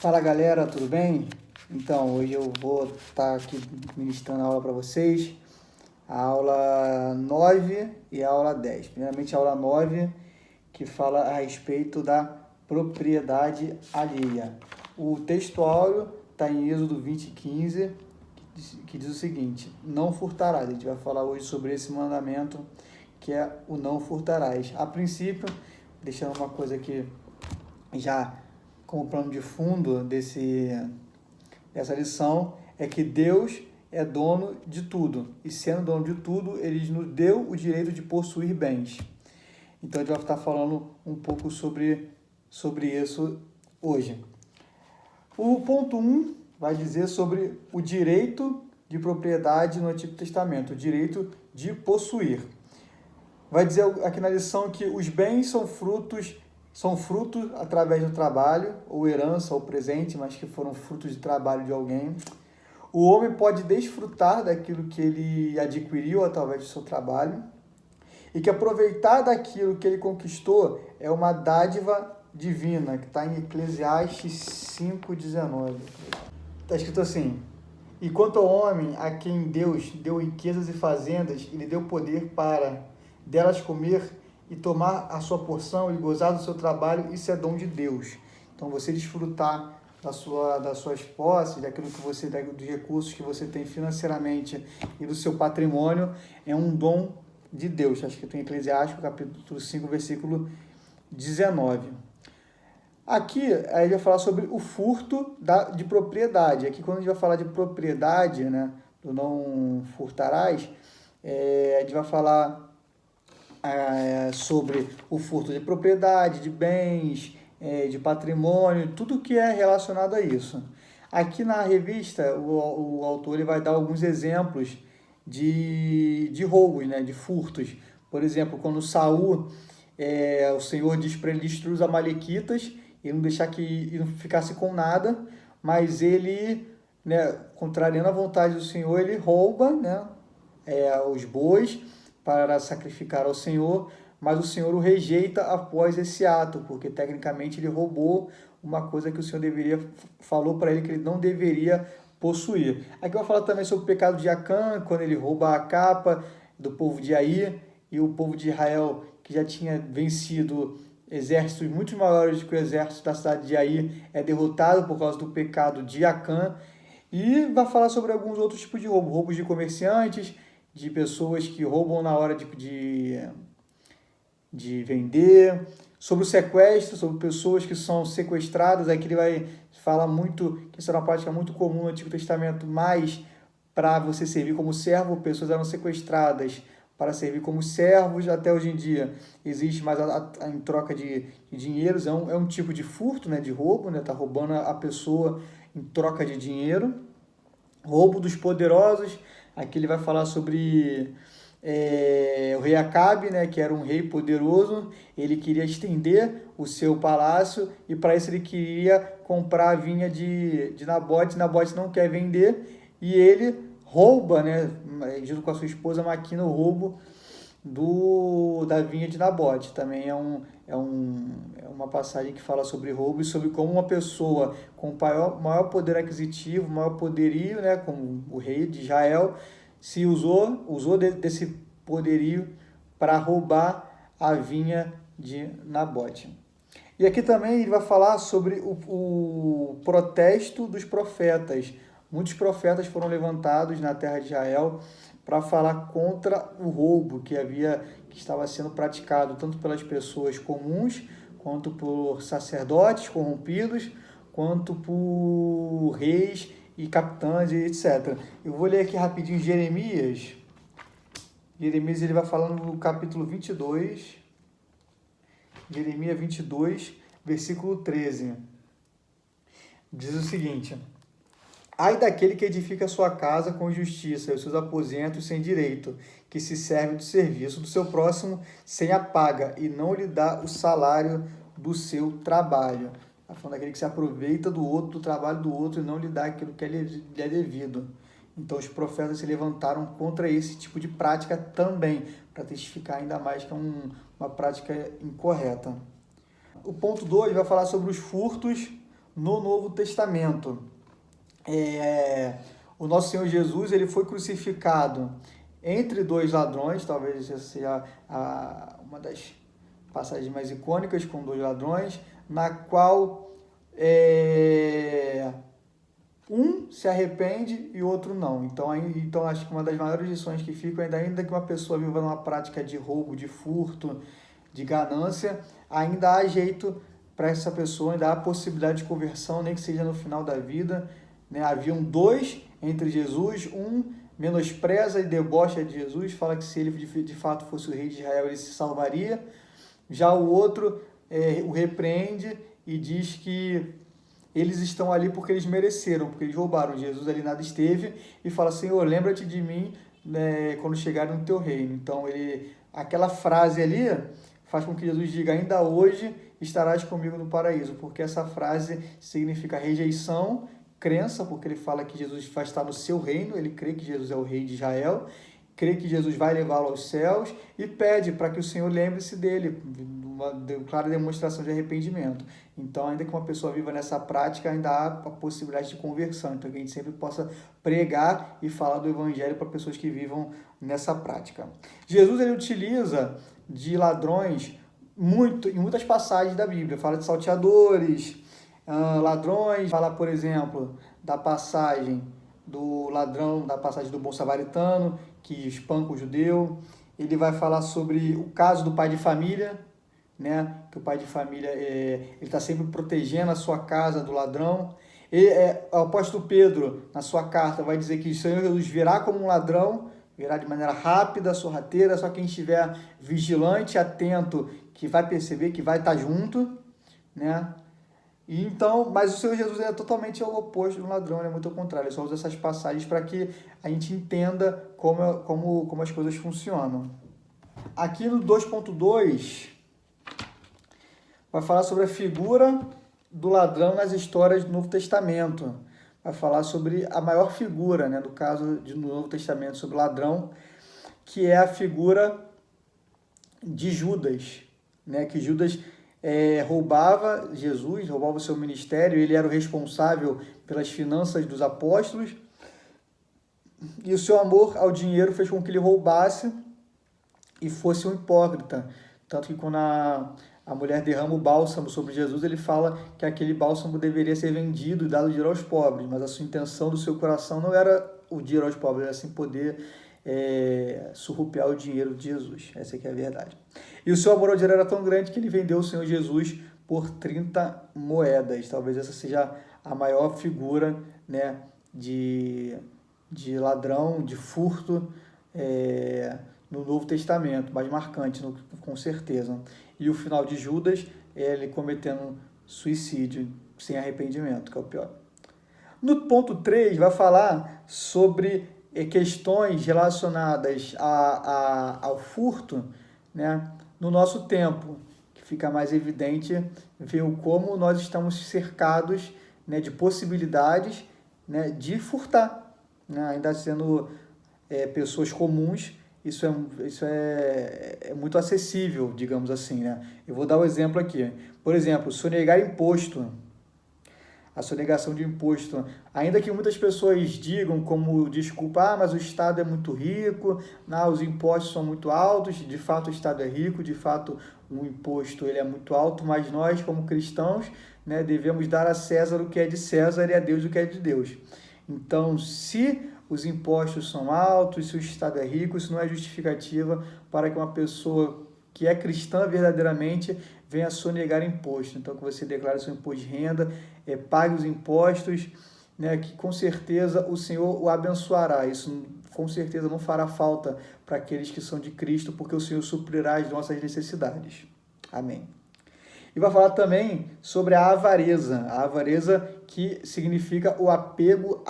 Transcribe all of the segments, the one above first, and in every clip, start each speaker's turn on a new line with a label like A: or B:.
A: Fala galera, tudo bem? Então, hoje eu vou estar aqui ministrando a aula para vocês, a aula 9 e a aula 10. Primeiramente a aula 9, que fala a respeito da propriedade alheia. O texto áureo está em Êxodo 20:15, que diz o seguinte: não furtarás. A gente vai falar hoje sobre esse mandamento, que é o não furtarás. A princípio, deixando uma coisa aqui já como plano de fundo dessa lição, é que Deus é dono de tudo. E sendo dono de tudo, Ele nos deu o direito de possuir bens. Então, a gente vai estar falando um pouco sobre isso hoje. O ponto 1 vai dizer sobre o direito de propriedade no Antigo Testamento, o direito de possuir. Vai dizer aqui na lição que os bens são frutos através do trabalho, ou herança, ou presente, mas que foram frutos de trabalho de alguém. O homem pode desfrutar daquilo que ele adquiriu através do seu trabalho, e que aproveitar daquilo que ele conquistou é uma dádiva divina, que está em Eclesiastes 5:19. Está escrito assim: e quanto ao homem a quem Deus deu riquezas e fazendas, e lhe deu poder para delas comer e tomar a sua porção e gozar do seu trabalho, isso é dom de Deus. Então, você desfrutar das suas posses, daquilo que você, dos recursos que você tem financeiramente e do seu patrimônio, é um dom de Deus. Está escrito em Eclesiastes, capítulo 5, versículo 19. Aqui, a gente vai falar sobre o furto de propriedade. Aqui, quando a gente vai falar de propriedade, né, do não furtarás, a gente vai falar sobre o furto de propriedade, de bens, de patrimônio, tudo que é relacionado a isso. Aqui na revista, o autor ele vai dar alguns exemplos de roubos, né, de furtos. Por exemplo, quando Saul, o Senhor diz para ele destruir os amalequitas e não deixar que não ficasse com nada, mas ele, né, contrariando a vontade do Senhor, ele rouba, né, os bois para sacrificar ao Senhor, mas o Senhor o rejeita após esse ato, porque tecnicamente ele roubou uma coisa que o Senhor falou para ele que ele não deveria possuir. Aqui eu vou falar também sobre o pecado de Acã, quando ele rouba a capa do povo de Ai, e o povo de Israel, que já tinha vencido exércitos muito maiores do que o exército da cidade de Ai, é derrotado por causa do pecado de Acã. E vai falar sobre alguns outros tipos de roubo, roubos de comerciantes, de pessoas que roubam na hora de vender, sobre o sequestro, sobre pessoas que são sequestradas. Aqui ele vai falar muito, que isso era uma prática muito comum no Antigo Testamento, mas para você servir como servo, pessoas eram sequestradas para servir como servos. Até hoje em dia existe mais em troca de dinheiros, é um tipo de furto, né, de roubo, né, tá roubando a pessoa em troca de dinheiro. Roubo dos poderosos. Aqui ele vai falar sobre o rei Acabe, né, que era um rei poderoso. Ele queria estender o seu palácio e para isso ele queria comprar a vinha de Nabote. Nabote não quer vender e ele rouba, né, junto com a sua esposa, maquina o roubo da vinha de Nabote. Também é uma passagem que fala sobre roubo e sobre como uma pessoa com maior poder aquisitivo, maior poderio, né, como o rei de Israel, se usou desse poderio para roubar a vinha de Nabote. E aqui também ele vai falar sobre o protesto dos profetas. Muitos profetas foram levantados na terra de Israel para falar contra o roubo que estava sendo praticado tanto pelas pessoas comuns, quanto por sacerdotes corrompidos, quanto por reis e capitães e etc. Eu vou ler aqui rapidinho Jeremias. Jeremias ele vai falando no capítulo 22, Jeremias 22, versículo 13. Diz o seguinte: ai daquele que edifica a sua casa com justiça e os seus aposentos sem direito, que se serve do serviço do seu próximo sem a paga e não lhe dá o salário do seu trabalho. Está falando daquele que se aproveita do trabalho do outro e não lhe dá aquilo que lhe é devido. Então os profetas se levantaram contra esse tipo de prática também, para testificar ainda mais que é uma prática incorreta. O ponto 2 vai falar sobre os furtos no Novo Testamento. O nosso Senhor Jesus, ele foi crucificado entre dois ladrões, talvez essa seja uma das passagens mais icônicas, com dois ladrões, na qual um se arrepende e o outro não. Então acho que uma das maiores lições que ficam, ainda que uma pessoa viva numa prática de roubo, de furto, de ganância, ainda há jeito para essa pessoa, ainda há possibilidade de conversão, nem que seja no final da vida. Né? Haviam dois entre Jesus, um menospreza e debocha de Jesus, fala que se ele de fato fosse o rei de Israel, ele se salvaria. Já o outro o repreende e diz que eles estão ali porque eles mereceram, porque eles roubaram. Jesus ali nada esteve e fala: Senhor, lembra-te de mim, né, quando chegar no teu reino. Então, aquela frase ali faz com que Jesus diga: ainda hoje estarás comigo no paraíso, porque essa frase significa rejeição, crença, porque ele fala que Jesus vai estar no seu reino, ele crê que Jesus é o rei de Israel, crê que Jesus vai levá-lo aos céus e pede para que o Senhor lembre-se dele, uma clara demonstração de arrependimento. Então, ainda que uma pessoa viva nessa prática, ainda há a possibilidade de conversão. Então, que a gente sempre possa pregar e falar do evangelho para pessoas que vivam nessa prática. Jesus, ele utiliza de ladrões em muitas passagens da Bíblia. Fala de salteadores, ladrões. Fala, por exemplo, da passagem do ladrão, da passagem do bom samaritano, que espanca o judeu. Ele vai falar sobre o caso do pai de família, né? Que o pai de família ele está sempre protegendo a sua casa do ladrão. O apóstolo Pedro, na sua carta, vai dizer que o Senhor Jesus virá como um ladrão, virá de maneira rápida, sorrateira, só quem estiver vigilante, atento, que vai perceber que vai estar junto, né? E então, mas o Senhor Jesus é totalmente o oposto do ladrão, é muito ao contrário. Ele só usa essas passagens para que a gente entenda como as coisas funcionam. Aqui no 2.2 vai falar sobre a figura do ladrão nas histórias do Novo Testamento. Vai falar sobre a maior figura, né, do caso do Novo Testamento, sobre o ladrão, que é a figura de Judas, né, que Judas roubava Jesus, roubava o seu ministério, ele era o responsável pelas finanças dos apóstolos, e o seu amor ao dinheiro fez com que ele roubasse e fosse um hipócrita. Tanto que quando a mulher derrama o bálsamo sobre Jesus, ele fala que aquele bálsamo deveria ser vendido e dado dinheiro aos pobres, mas a sua intenção do seu coração não era o dinheiro aos pobres, era assim poder surrupiar o dinheiro de Jesus. Essa aqui é a verdade. E o seu amor ao dinheiro era tão grande que ele vendeu o Senhor Jesus por 30 moedas. Talvez essa seja a maior figura, né, de ladrão, de furto no Novo Testamento, mais marcante, com certeza. E o final de Judas, ele cometendo suicídio sem arrependimento, que é o pior. No ponto 3, vai falar sobre questões relacionadas ao furto, né, no nosso tempo, que fica mais evidente ver como nós estamos cercados, né, de possibilidades, né, de furtar, né, ainda sendo pessoas comuns. Isso é muito acessível, digamos assim, né? Eu vou dar um exemplo aqui. Por exemplo, sonegar imposto. A sonegação de imposto. Ainda que muitas pessoas digam como desculpa, mas o Estado é muito rico, os impostos são muito altos, de fato o Estado é rico, de fato o imposto ele é muito alto, mas nós, como cristãos, né, devemos dar a César o que é de César e a Deus o que é de Deus. Então, se os impostos são altos, se o Estado é rico, isso não é justificativa para que uma pessoa que é cristã verdadeiramente venha sonegar imposto. Então, que você declare seu imposto de renda, pague os impostos, né, que com certeza o Senhor o abençoará. Isso com certeza não fará falta para aqueles que são de Cristo, porque o Senhor suprirá as nossas necessidades. Amém. E vai falar também sobre a avareza que significa o apego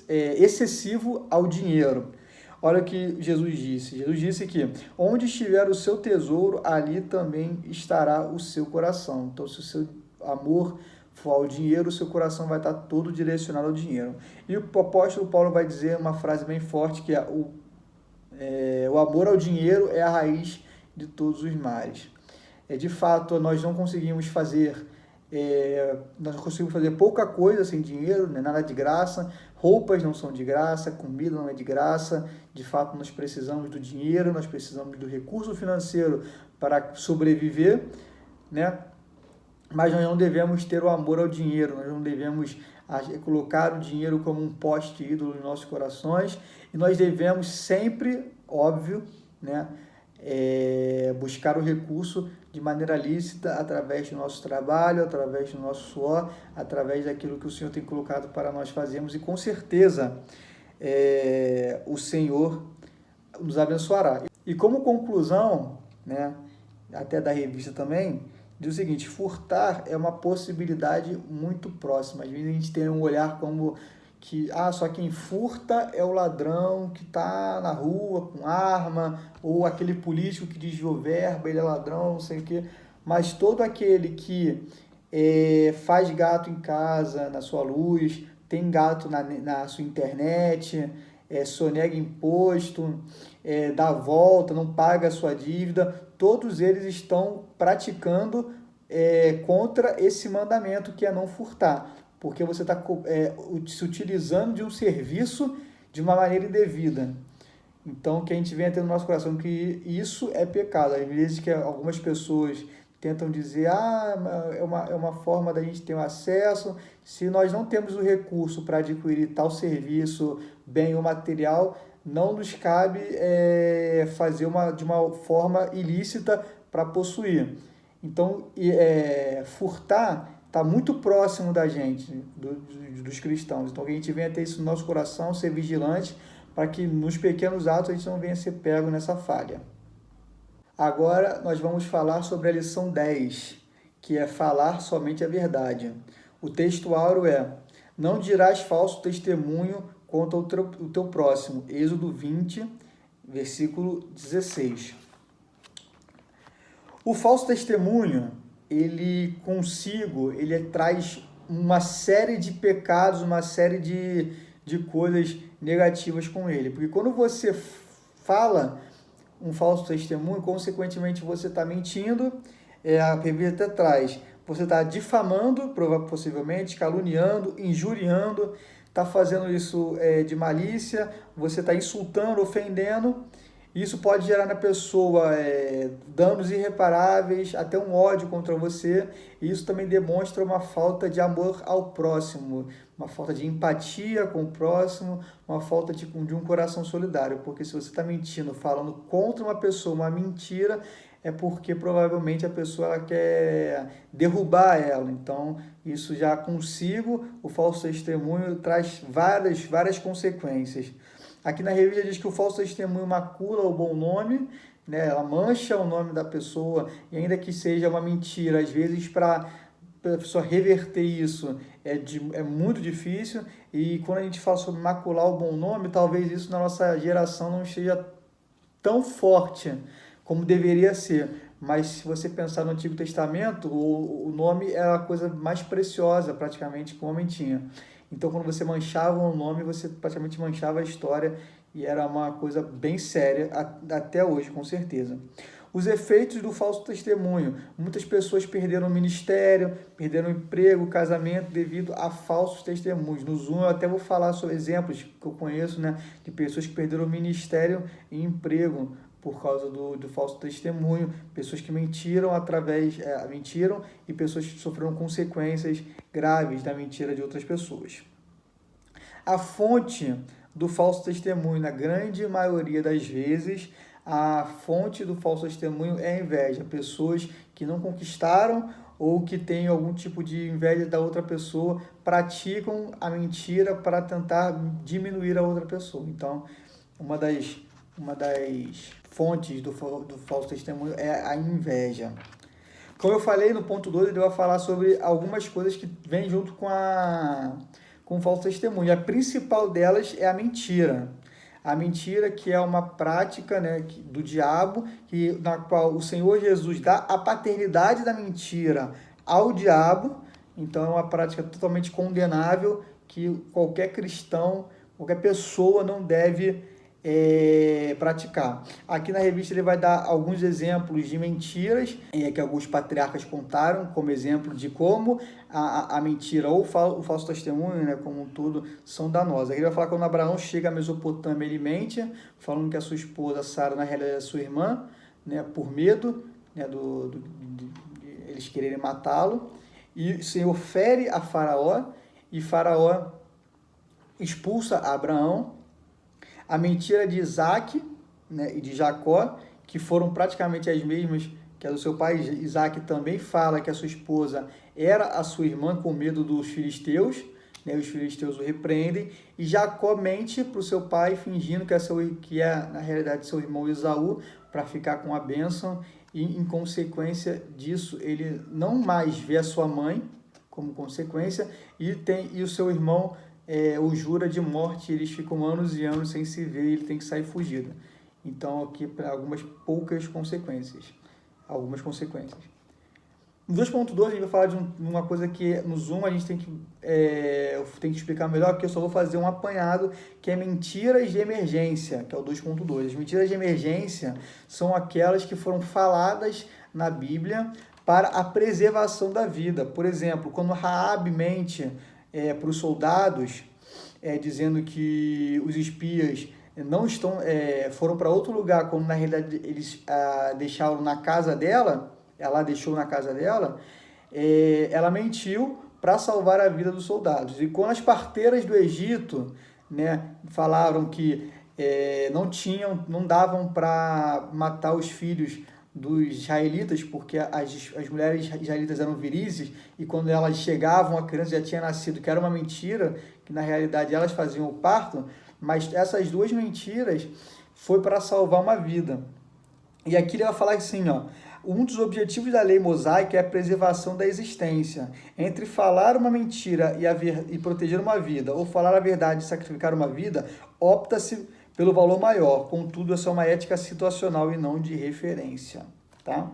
A: excessivo ao dinheiro. Olha o que Jesus disse. Jesus disse que onde estiver o seu tesouro, ali também estará o seu coração. Então, se o seu amor for ao dinheiro, o seu coração vai estar todo direcionado ao dinheiro. E o apóstolo Paulo vai dizer uma frase bem forte, que é o amor ao dinheiro é a raiz de todos os males. De fato, nós não conseguimos fazer nós conseguimos fazer pouca coisa sem dinheiro, né? Nada de graça, roupas não são de graça, comida não é de graça, de fato nós precisamos do dinheiro, nós precisamos do recurso financeiro para sobreviver, né? Mas nós não devemos ter o amor ao dinheiro, nós não devemos colocar o dinheiro como um poste ídolo em nossos corações, e nós devemos sempre, óbvio, né, buscar o recurso de maneira lícita, através do nosso trabalho, através do nosso suor, através daquilo que o Senhor tem colocado para nós fazermos, e com certeza o Senhor nos abençoará. E como conclusão, né, até da revista também, diz o seguinte: furtar é uma possibilidade muito próxima. Às vezes a gente tem um olhar como que só quem furta é o ladrão que está na rua com arma, ou aquele político que desviou verba, ele é ladrão, não sei o quê. Mas todo aquele que faz gato em casa, na sua luz, tem gato na sua internet, sonega imposto, dá volta, não paga a sua dívida, todos eles estão praticando contra esse mandamento, que é não furtar, porque você está se utilizando de um serviço de uma maneira indevida. Então, que a gente venha ter no nosso coração que isso é pecado. Às vezes que algumas pessoas tentam dizer, é uma forma da gente ter um acesso. Se nós não temos o recurso para adquirir tal serviço, bem ou material, não nos cabe fazer de uma forma ilícita para possuir. Então, furtar está muito próximo da gente, dos cristãos. Então, que a gente venha ter isso no nosso coração, ser vigilante, para que nos pequenos atos a gente não venha ser pego nessa falha. Agora nós vamos falar sobre a lição 10, que é falar somente a verdade. O texto áureo é: não dirás falso testemunho contra o teu próximo. Êxodo 20, versículo 16. O falso testemunho, ele traz uma série de pecados, uma série de coisas negativas com ele. Porque quando você fala um falso testemunho, consequentemente você está mentindo, a Bíblia até traz, você está difamando, possivelmente, caluniando, injuriando, está fazendo isso de malícia, você está insultando, ofendendo. Isso pode gerar na pessoa danos irreparáveis, até um ódio contra você. E isso também demonstra uma falta de amor ao próximo, uma falta de empatia com o próximo, uma falta de um coração solidário. Porque se você está mentindo, falando contra uma pessoa, uma mentira, é porque provavelmente a pessoa quer derrubar ela. Então, isso já consigo, o falso testemunho traz várias consequências. Aqui na revista diz que o falso testemunho macula o bom nome, né? Ela mancha o nome da pessoa, e ainda que seja uma mentira, às vezes para a pessoa reverter isso é muito difícil. E quando a gente fala sobre macular o bom nome, talvez isso na nossa geração não seja tão forte como deveria ser. Mas se você pensar no Antigo Testamento, o nome era a coisa mais preciosa praticamente que o homem tinha. Então, quando você manchava o nome, você praticamente manchava a história, e era uma coisa bem séria, até hoje, com certeza. Os efeitos do falso testemunho. Muitas pessoas perderam o ministério, perderam o emprego, o casamento, devido a falsos testemunhos. No Zoom, eu até vou falar sobre exemplos que eu conheço, né, de pessoas que perderam o ministério e emprego por causa do falso testemunho, pessoas que mentiram mentiram, e pessoas que sofreram consequências graves da mentira de outras pessoas. A fonte do falso testemunho, na grande maioria das vezes, a fonte do falso testemunho é a inveja. Pessoas que não conquistaram ou que têm algum tipo de inveja da outra pessoa praticam a mentira para tentar diminuir a outra pessoa. Então, uma das fontes do falso testemunho é a inveja. Como eu falei no ponto 2, ele vai falar sobre algumas coisas que vêm junto com o falso testemunho. A principal delas é a mentira. A mentira, que é uma prática, né, do diabo, na qual o Senhor Jesus dá a paternidade da mentira ao diabo. Então é uma prática totalmente condenável, que qualquer cristão, qualquer pessoa não deve praticar. Aqui na revista ele vai dar alguns exemplos de mentiras que alguns patriarcas contaram, como exemplo de como a mentira ou o falso testemunho, né, como um todo, são danosas. Aqui ele vai falar que quando Abraão chega à Mesopotâmia, ele mente, falando que a sua esposa Sara, na realidade, é sua irmã, né, por medo, né, de eles quererem matá-lo. E o Senhor fere a Faraó, e Faraó expulsa Abraão. A mentira de Isaac, né, e de Jacó, que foram praticamente as mesmas que a do seu pai. Isaac também fala que a sua esposa era a sua irmã com medo dos filisteus, né, os filisteus o repreendem, e Jacó mente para o seu pai, fingindo que é, na realidade, seu irmão Esaú, para ficar com a bênção, e em consequência disso, ele não mais vê a sua mãe, como consequência, e o seu irmão o jura de morte, eles ficam anos e anos sem se ver, ele tem que sair fugido. Então, aqui, para algumas poucas consequências. Algumas consequências. No 2.2, a gente vai falar de uma coisa que no Zoom a gente tem que explicar melhor, porque eu só vou fazer um apanhado, que é mentiras de emergência, que é o 2.2. As mentiras de emergência são aquelas que foram faladas na Bíblia para a preservação da vida. Por exemplo, quando Raabe mente para os soldados, dizendo que os espias não estão, foram para outro lugar, quando na realidade eles deixaram na casa dela, ela deixou na casa dela, ela mentiu para salvar a vida dos soldados. E quando as parteiras do Egito, né, falaram que não davam para matar os filhos dos israelitas, porque as mulheres israelitas eram virizes, e quando elas chegavam, a criança já tinha nascido, que era uma mentira, que na realidade elas faziam o parto, mas essas duas mentiras foi para salvar uma vida. E aqui ele vai falar assim, um dos objetivos da lei mosaica é a preservação da existência. Entre falar uma mentira e proteger uma vida, ou falar a verdade e sacrificar uma vida, opta-se pelo valor maior. Contudo, essa é uma ética situacional e não de referência. Tá?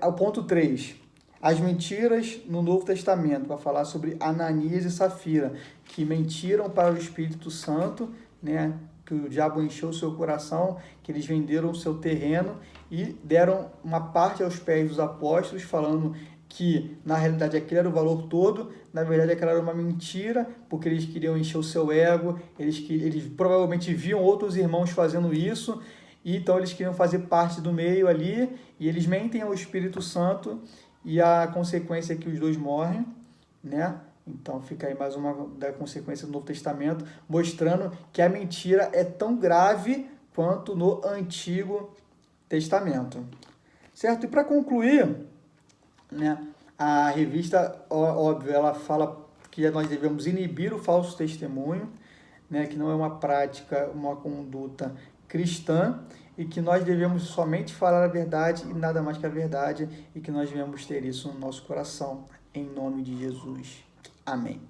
A: O ponto 3. As mentiras no Novo Testamento, para falar sobre Ananias e Safira, que mentiram para o Espírito Santo, né? Que o diabo encheu o seu coração, que eles venderam o seu terreno e deram uma parte aos pés dos apóstolos, falando que, na realidade, aquele era o valor todo. Na verdade, aquela era uma mentira, porque eles queriam encher o seu ego, eles provavelmente viam outros irmãos fazendo isso, e então eles queriam fazer parte do meio ali, e eles mentem ao Espírito Santo, e a consequência é que os dois morrem, né? Então, fica aí mais uma da consequência do Novo Testamento, mostrando que a mentira é tão grave quanto no Antigo Testamento. Certo? E para concluir, né, a revista, óbvio, ela fala que nós devemos inibir o falso testemunho, né, que não é uma prática, uma conduta cristã, e que nós devemos somente falar a verdade e nada mais que a verdade, e que nós devemos ter isso no nosso coração, em nome de Jesus. Amém.